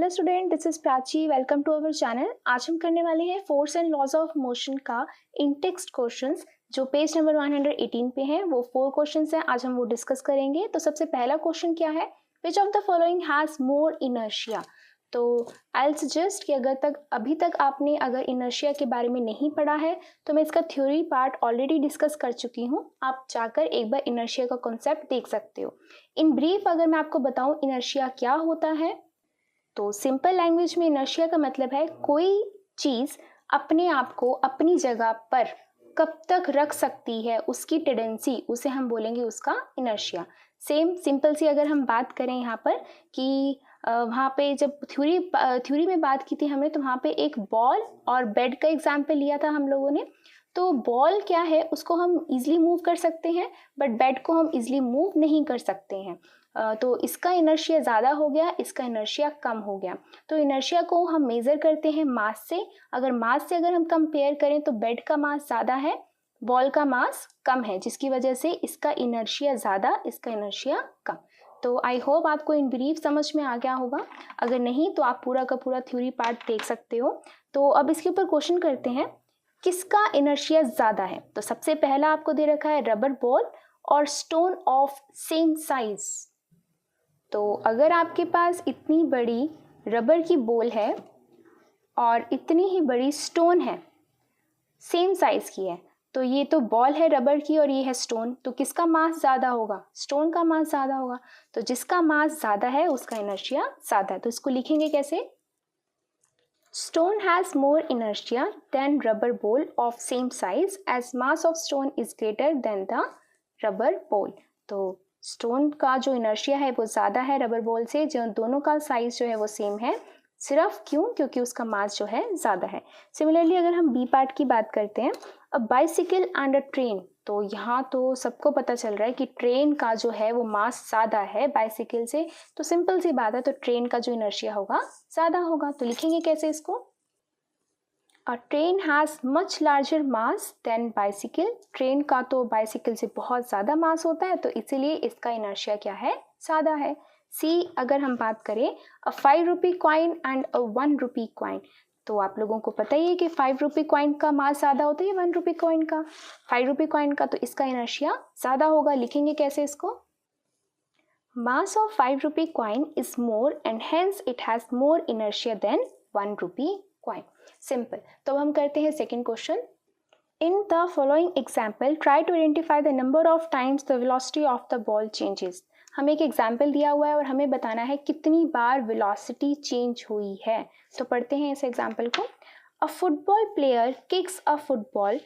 Hello student, this is Prachi. Welcome to our channel. आज हम करने वाले हैं force and laws of motion का इन टेक्स्ट क्वेश्चंस जो पेज नंबर 118 पे हैं। वो 4 क्वेश्चंस हैं, आज हम वो डिस्कस करेंगे। तो सबसे पहला क्वेश्चन क्या है, which of the following has more inertia. तो आई सजेस्ट कि अभी तक आपने अगर इनर्शिया के बारे में नहीं पढ़ा है तो मैं इसका थ्योरी पार्ट ऑलरेडी डिस्कस कर चुकी हूँ। आप जाकर एक बार इनर्शिया का कॉन्सेप्ट देख सकते हो। इन ब्रीफ अगर मैं आपको बताऊँ इनर्शिया क्या होता है, तो सिंपल लैंग्वेज में इनर्शिया का मतलब है कोई चीज़ अपने आप को अपनी जगह पर कब तक रख सकती है, उसकी टेंडेंसी, उसे हम बोलेंगे उसका इनर्शिया। सेम सिंपल सी अगर हम बात करें यहाँ पर कि वहाँ पे जब थ्योरी में बात की थी हमने, तो वहाँ पे एक बॉल और बेड का एग्जाम्पल लिया था हम लोगों ने। तो बॉल क्या है, उसको हम इजीली मूव कर सकते हैं, बट बेड को हम इजीली मूव नहीं कर सकते हैं। तो इसका इनर्शिया ज़्यादा हो गया, इसका इनर्शिया कम हो गया। तो इनर्शिया को हम मेज़र करते हैं मास से। अगर मास से अगर हम कंपेयर करें तो बेड का मास ज़्यादा है, बॉल का मास कम है, जिसकी वजह से इसका इनर्शिया ज़्यादा, इसका इनर्शिया कम। तो आई होप आपको इन ब्रीफ समझ में आ गया होगा। अगर नहीं तो आप पूरा का पूरा थ्योरी पार्ट देख सकते हो। तो अब इसके ऊपर क्वेश्चन करते हैं, किसका इनर्शिया ज़्यादा है। तो सबसे पहला आपको दे रखा है रबर बॉल और स्टोन ऑफ सेम साइज। तो अगर आपके पास इतनी बड़ी रबर की बॉल है और इतनी ही बड़ी स्टोन है, सेम साइज की है, तो ये तो बॉल है रबर की और ये है स्टोन, तो किसका मास ज़्यादा होगा? स्टोन का मास ज़्यादा होगा। तो जिसका मास ज़्यादा है उसका इनर्शिया ज़्यादा है। तो इसको लिखेंगे कैसे? Stone has more inertia than rubber ball of same size as mass of stone is greater than the rubber ball. तो स्टोन का जो इनर्शिया है वो ज़्यादा है रबर बॉल से, जो दोनों का साइज जो है वो सेम है। सिर्फ क्यों? क्योंकि उसका मास जो है ज़्यादा है। सिमिलरली अगर हम बी पार्ट की बात करते हैं, a bicycle and a train, तो यहाँ तो सबको पता चल रहा है कि ट्रेन का जो है वो मास ज़्यादा है बाइसिकल से। तो सिंपल सी बात है, तो ट्रेन का जो इनर्शिया होगा ज़्यादा होगा। तो लिखेंगे कैसे इसको? A train has much larger mass than bicycle। Train का तो बाइसिकल से बहुत ज़्यादा मास होता है, तो इसीलिए इसका इनर्शिया क्या है? ज़्यादा है। सी अगर हम बात करें, अ 5 rupee coin and a 1 rupee coin, तो आप लोगों को पता ही है कि 5 रुपी कॉइन का मास ज़्यादा होता है 1 रुपी कॉइन का। 5 रुपी कॉइन का तो इसका इनर्शिया ज़्यादा होगा। लिखेंगे कैसे इसको? Mass of 5 rupee coin is more and hence it has more inertia than 1 rupee coin. Simple. तो हम करते हैं second question. In the following example try to identify the number of times the velocity of the ball changes. हमें एक example दिया हुआ है और हमें बताना है कितनी बार वेलोसिटी चेंज हुई है। तो पढ़ते हैं इस एग्जाम्पल को। A football player kicks a football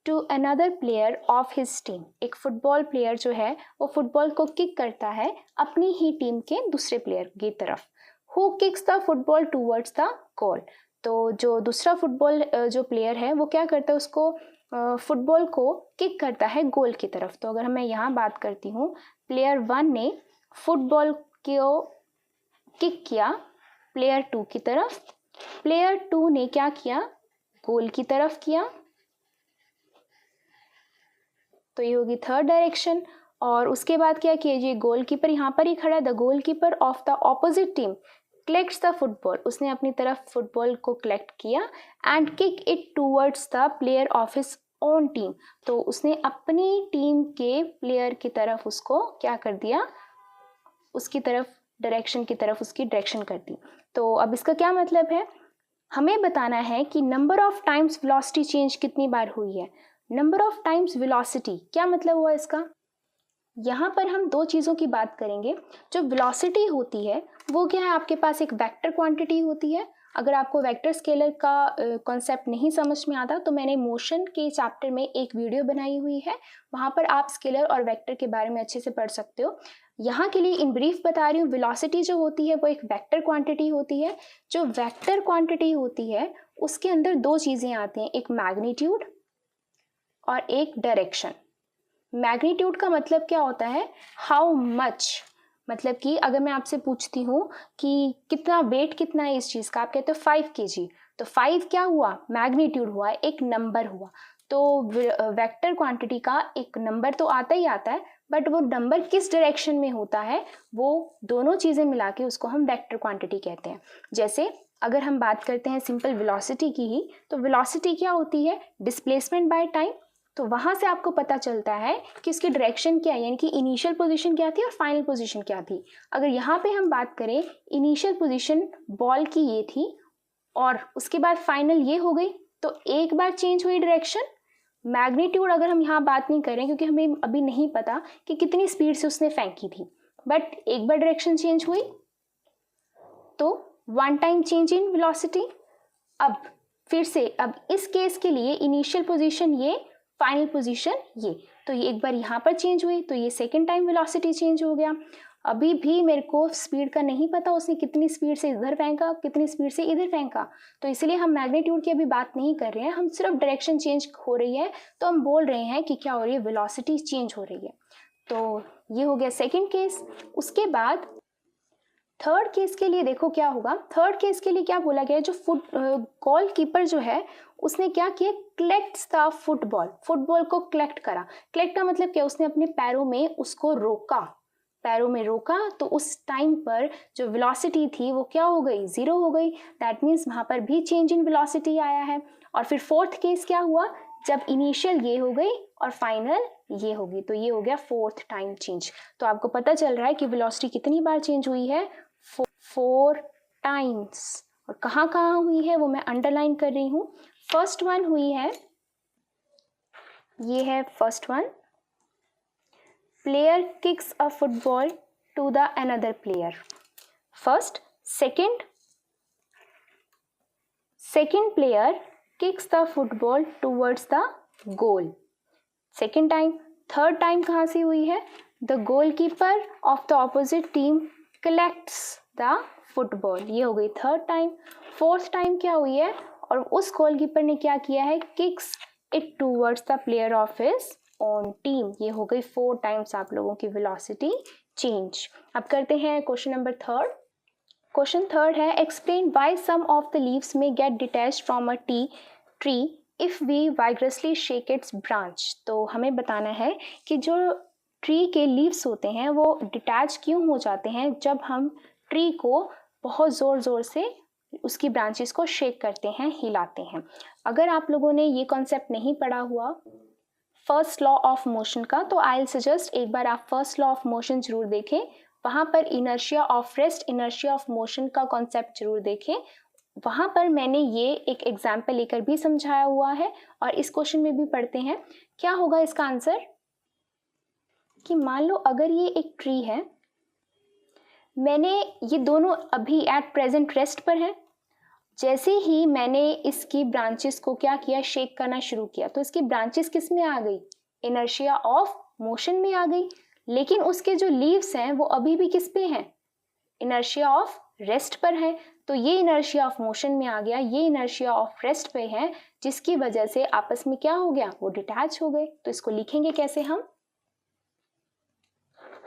to another player of his team. एक फुटबॉल प्लेयर जो है वो फुटबॉल को किक करता है अपनी ही टीम के दूसरे प्लेयर की तरफ। Who kicks the football towards the गोल। तो जो दूसरा फुटबॉल जो प्लेयर है वो क्या करता है, उसको फुटबॉल को किक करता है गोल की तरफ। तो अगर मैं यहाँ बात करती हूँ, प्लेयर 1 ने फुटबॉल को किक किया प्लेयर 2 की तरफ, प्लेयर 2 ने क्या किया? गोल की तरफ किया। तो ये होगी थर्ड डायरेक्शन। और उसके बाद क्या कीजिए, गोलकीपर यहाँ पर ही खड़ा है। The goalkeeper of the opposite team collects the football. उसने अपनी तरफ फुटबॉल को कलेक्ट किया and kick it towards the player of his own team. तो उसने अपनी टीम के प्लेयर की तरफ उसको क्या कर दिया? उसकी तरफ डायरेक्शन की तरफ उसकी डायरेक्शन कर दी। तो अब इसका क्या मतलब है? हमें बताना है कि number of times velocity change कितनी बार हुई है। नंबर ऑफ टाइम्स वेलोसिटी क्या मतलब हुआ इसका? यहाँ पर हम दो चीज़ों की बात करेंगे। जो वेलोसिटी होती है वो क्या है, आपके पास एक वेक्टर क्वांटिटी होती है। अगर आपको वेक्टर स्केलर का कॉन्सेप्ट नहीं समझ में आता तो मैंने मोशन के चैप्टर में एक वीडियो बनाई हुई है, वहाँ पर आप स्केलर और वेक्टर के बारे में अच्छे से पढ़ सकते हो। यहाँ के लिए इन ब्रीफ बता रही हूँ, वेलोसिटी जो होती है वो एक वेक्टर क्वांटिटी होती है। जो वेक्टर क्वांटिटी होती है उसके अंदर दो चीज़ें आती हैं, एक मैग्नीट्यूड और एक डायरेक्शन। मैग्नीट्यूड का मतलब क्या होता है? हाउ मच, मतलब कि अगर मैं आपसे पूछती हूँ कि कितना वेट कितना है इस चीज़ का, आप कहते हो 5 kg, तो 5 क्या हुआ? मैग्नीट्यूड हुआ, एक नंबर हुआ। तो वेक्टर क्वांटिटी का एक नंबर तो आता ही आता है, बट वो नंबर किस डायरेक्शन में होता है, वो दोनों चीज़ें मिला के उसको हम वेक्टर क्वांटिटी कहते हैं। जैसे अगर हम बात करते हैं सिंपल वेलोसिटी की ही, तो वेलोसिटी क्या होती है, डिस्प्लेसमेंट बाय टाइम। तो वहाँ से आपको पता चलता है कि उसकी डायरेक्शन क्या है, यानी कि इनिशियल पोजीशन क्या थी और फाइनल पोजीशन क्या थी। अगर यहाँ पे हम बात करें, इनिशियल पोजीशन बॉल की ये थी और उसके बाद फाइनल ये हो गई, तो एक बार चेंज हुई डायरेक्शन। मैग्नीट्यूड अगर हम यहाँ बात नहीं करें, क्योंकि हमें अभी नहीं पता कि कितनी स्पीड से उसने फेंकी थी, बट एक बार डायरेक्शन चेंज हुई तो one time change in velocity. अब फिर से, अब इस केस के लिए इनिशियल पोजीशन ये, फाइनल पोजीशन ये, तो ये एक बार यहाँ पर चेंज हुई तो ये सेकेंड टाइम वेलोसिटी चेंज हो गया। अभी भी मेरे को स्पीड का नहीं पता, उसने कितनी स्पीड से इधर फेंका, कितनी स्पीड से इधर फेंका, तो इसलिए हम मैग्नीट्यूड की अभी बात नहीं कर रहे हैं, हम सिर्फ डायरेक्शन चेंज हो रही है, तो हम बोल रहे हैं कि क्या हो रही है, वेलोसिटी चेंज हो रही है। तो ये हो गया सेकेंड केस। उसके बाद थर्ड केस के लिए देखो क्या होगा। थर्ड केस के लिए क्या बोला गया है, जो गोलकीपर जो है उसने क्या किया, कलेक्ट्स द फुटबॉल, फुटबॉल को कलेक्ट करा। कलेक्ट का मतलब क्या, उसने अपने पैरों में उसको रोका, पैरों में रोका, तो उस टाइम पर जो वेलोसिटी थी वो क्या हो गई, जीरो हो गई। दैट मीन्स वहाँ पर भी चेंज इन वेलोसिटी आया है। और फिर फोर्थ केस क्या हुआ, जब इनिशियल ये हो गई और फाइनल ये होगी, तो ये हो गया फोर्थ टाइम चेंज। तो आपको पता चल रहा है कि वेलोसिटी कितनी बार चेंज हुई है, 4 टाइम्स। और कहाँ कहाँ हुई है वो मैं अंडरलाइन कर रही हूँ। फर्स्ट वन हुई है, ये है first one, player kicks a football to the another player. First, second player kicks the football towards the goal, second time. Third time कहाँ से हुई है, the goalkeeper of the opposite team collects the football, ये हो गई third time. Fourth time क्या हुई है, और उस गोलकीपर ने क्या किया है, kicks it towards the player of his on team, ये हो गई 4 टाइम्स आप लोगों की वेलोसिटी चेंज। अब करते हैं question number third. Question third है, explain why some of the leaves may get detached from a tree if we vigorously shake its branch. तो हमें बताना है कि जो ट्री के लीव्स होते हैं वो डिटैच क्यों हो जाते हैं जब हम ट्री को बहुत ज़ोर ज़ोर से उसकी ब्रांचेस को शेक करते हैं, हिलाते हैं। अगर आप लोगों ने ये कॉन्सेप्ट नहीं पढ़ा हुआ फर्स्ट लॉ ऑफ मोशन का, तो आई विल सजेस्ट एक बार आप फर्स्ट लॉ ऑफ मोशन जरूर देखें। वहाँ पर inertia of rest, inertia of motion का कॉन्सेप्ट जरूर देखें। वहाँ पर मैंने ये एक एग्जाम्पल लेकर भी समझाया हुआ है, और इस क्वेश्चन में भी पढ़ते हैं। क्या होगा इसका आंसर, कि मान लो अगर ये एक ट्री है, मैंने ये दोनों अभी एट प्रेजेंट रेस्ट पर हैं, जैसे ही मैंने इसकी ब्रांचेस को क्या किया, शेक करना शुरू किया, तो इसकी ब्रांचेस किस में आ गई, इनर्शिया ऑफ मोशन में आ गई। लेकिन उसके जो लीव्स हैं वो अभी भी किस पे हैं, इनर्शिया ऑफ रेस्ट पर है। तो ये इनर्शिया ऑफ मोशन में आ गया, ये इनर्शिया ऑफ रेस्ट पे है, जिसकी वजह से आपस में क्या हो गया, वो डिटैच हो गए। तो इसको लिखेंगे कैसे हम,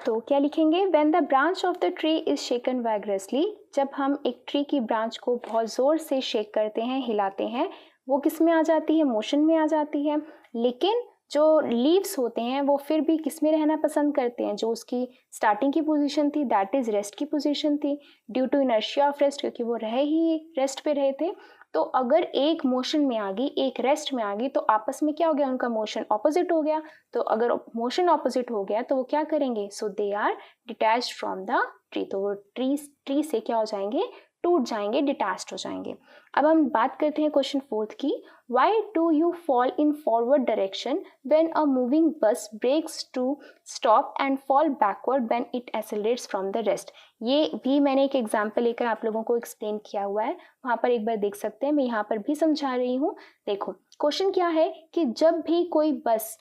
तो क्या लिखेंगे, when the branch of the tree is shaken vigorously, जब हम एक ट्री की ब्रांच को बहुत जोर से शेक करते हैं, हिलाते हैं, वो किस में आ जाती है, मोशन में आ जाती है। लेकिन जो लीव्स होते हैं वो फिर भी किस में रहना पसंद करते हैं, जो उसकी स्टार्टिंग की पोजीशन थी दैट इज रेस्ट की पोजीशन थी, due to inertia of rest, क्योंकि वो रहे ही रेस्ट पे रहे थे। तो अगर एक मोशन में आ गई, एक रेस्ट में आ गई, तो आपस में क्या हो गया, उनका मोशन ऑपोजिट हो गया। तो अगर मोशन ऑपोजिट हो गया तो वो क्या करेंगे, so they are detached from the tree, तो वो ट्री से क्या हो जाएंगे, टूट जाएंगे, डिटैच्ड हो जाएंगे। अब हम बात करते हैं क्वेश्चन फोर्थ की, why do you fall in forward direction when a moving bus brakes to stop and fall backward when it accelerates from the rest. ये भी मैंने एक एग्जाम्पल लेकर आप लोगों को एक्सप्लेन किया हुआ है, वहाँ पर एक बार देख सकते हैं, मैं यहाँ पर भी समझा रही हूँ। देखो क्वेश्चन क्या है कि जब भी कोई बस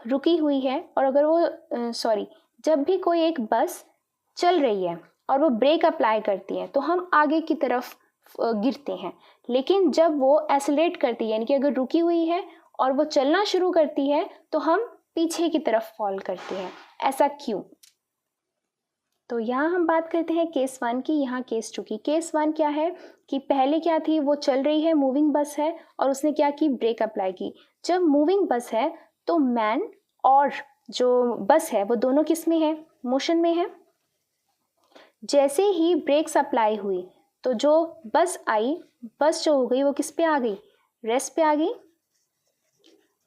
रुकी हुई है, और अगर वो जब भी कोई एक बस चल रही है और वो ब्रेक अप्लाई करती है, तो हम आगे की तरफ गिरते हैं। लेकिन जब वो एक्सेलरेट करती है, यानी कि अगर रुकी हुई है और वो चलना शुरू करती है, तो हम पीछे की तरफ फॉल करते हैं। ऐसा क्यों? तो यहाँ हम बात करते हैं केस 1 की, यहाँ केस 2 की। केस 1 क्या है कि पहले क्या थी, वो चल रही है, मूविंग बस है, और उसने क्या की, ब्रेक अप्लाई की। जब मूविंग बस है तो मैन और जो बस है वो दोनों किस में है, मोशन में है। जैसे ही ब्रेक्स अप्लाई हुई तो जो बस आई, बस जो हो गई वो किस पे आ गई, रेस्ट पे आ गई,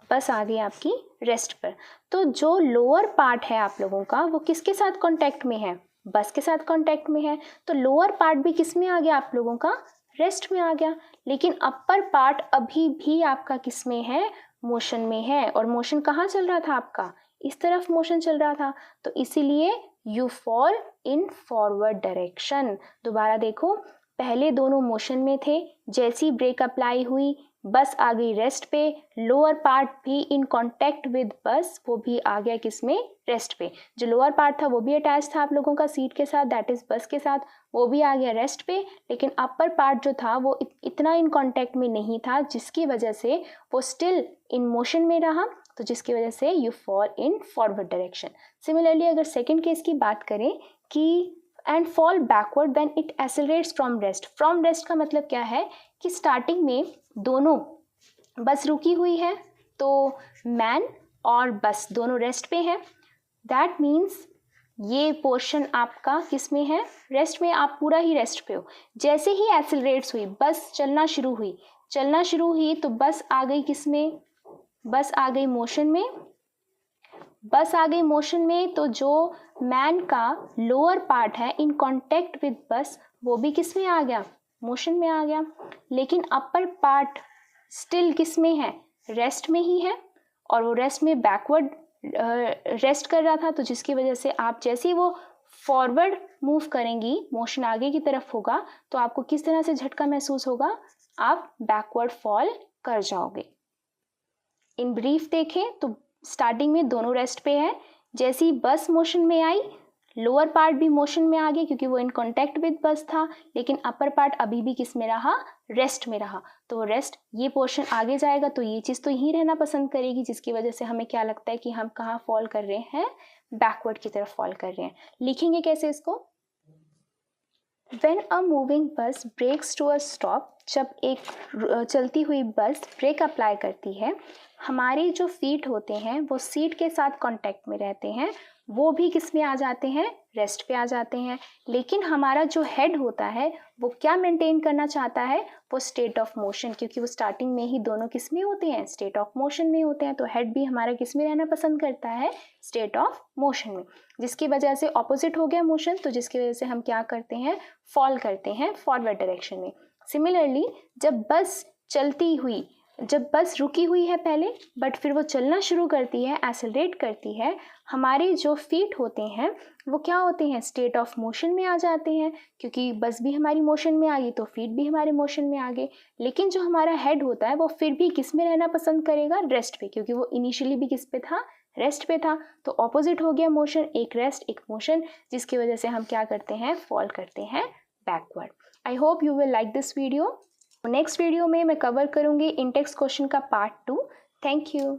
बस आ गई आपकी रेस्ट पर। तो जो लोअर पार्ट है आप लोगों का वो किसके साथ कांटेक्ट में है, बस के साथ कांटेक्ट में है। तो लोअर पार्ट भी किस में आ गया आप लोगों का, रेस्ट में आ गया। लेकिन अपर पार्ट अभी भी आपका किस में है, मोशन में है। और मोशन कहाँ चल रहा था आपका, इस तरफ मोशन चल रहा था। तो इसीलिए you fall in forward direction. दोबारा देखो, पहले दोनों मोशन में थे, जैसी ब्रेक अप्लाई हुई बस आ गई रेस्ट पे, लोअर पार्ट भी इन कांटेक्ट विद बस वो भी आ गया किसमें, रेस्ट पे। जो लोअर पार्ट था वो भी अटैच था आप लोगों का सीट के साथ, दैट इज बस के साथ, वो भी आ गया रेस्ट पे। लेकिन अपर पार्ट जो था वो इतना इन कांटेक्ट में नहीं था, जिसकी वजह से वो स्टिल इन मोशन में रहा, तो जिसकी वजह से you fall in forward direction. Similarly अगर सेकेंड केस की बात करें कि and fall backward when it accelerates from rest. From rest का मतलब क्या है कि स्टार्टिंग में दोनों बस रुकी हुई है, तो मैन और बस दोनों रेस्ट पे हैं। दैट मीन्स ये पोर्शन आपका किस में है, रेस्ट में, आप पूरा ही रेस्ट पे हो। जैसे ही एक्सेलरेट्स हुई, बस चलना शुरू हुई तो बस आ गई किस में, बस आ गई मोशन में। बस आ गई मोशन में तो जो मैन का लोअर पार्ट है इन कांटेक्ट विद बस वो भी किस में आ गया, मोशन में आ गया। लेकिन अपर पार्ट स्टिल किस में है, रेस्ट में ही है, और वो रेस्ट में बैकवर्ड रेस्ट कर रहा था। तो जिसकी वजह से आप जैसे ही वो फॉरवर्ड मूव करेंगी, मोशन आगे की तरफ होगा, तो आपको किस तरह से झटका महसूस होगा, आप बैकवर्ड फॉल कर जाओगे। इन ब्रीफ देखें तो स्टार्टिंग में दोनों रेस्ट पे है, जैसे ही बस मोशन में आई लोअर पार्ट भी मोशन में आ गया क्योंकि वो इन कांटेक्ट विद बस था। लेकिन अपर पार्ट अभी भी किस में रहा, रेस्ट में रहा। तो वो रेस्ट, ये पोर्शन आगे जाएगा तो ये चीज़ तो यहीं रहना पसंद करेगी, जिसकी वजह से हमें क्या लगता है कि हम कहाँ फॉल कर रहे हैं, बैकवर्ड की तरफ फॉल कर रहे हैं। लिखेंगे कैसे इसको, When a moving bus breaks to a stop, जब एक चलती हुई बस ब्रेक अप्लाई करती है, हमारे जो फीट होते हैं वो सीट के साथ कांटेक्ट में रहते हैं, वो भी किस में आ जाते हैं, रेस्ट पे आ जाते हैं। लेकिन हमारा जो हेड होता है वो क्या मेंटेन करना चाहता है, वो स्टेट ऑफ मोशन, क्योंकि वो स्टार्टिंग में ही दोनों किस में होते हैं, स्टेट ऑफ मोशन में होते हैं। तो हेड भी हमारा किस में रहना पसंद करता है, स्टेट ऑफ मोशन में, जिसकी वजह से ऑपोजिट हो गया मोशन, तो जिसकी वजह से हम क्या करते हैं, फॉल करते हैं फॉरवर्ड डायरेक्शन में। सिमिलरली जब बस रुकी हुई है पहले, बट फिर वो चलना शुरू करती है, एक्सेलरेट करती है, हमारे जो फीट होते हैं वो क्या होते हैं, स्टेट ऑफ मोशन में आ जाते हैं, क्योंकि बस भी हमारी मोशन में आ गई तो फीट भी हमारे मोशन में आ गए। लेकिन जो हमारा हेड होता है वो फिर भी किस में रहना पसंद करेगा, रेस्ट पे, क्योंकि वो इनिशियली भी किस पे था, रेस्ट पे था। तो ऑपोजिट हो गया मोशन, एक रेस्ट एक मोशन, जिसकी वजह से हम क्या करते हैं, फॉल करते हैं backward. I hope you will like this video. Next video में मैं कवर करूंगी इन टेक्स्ट क्वेश्चन का पार्ट 2। Thank you.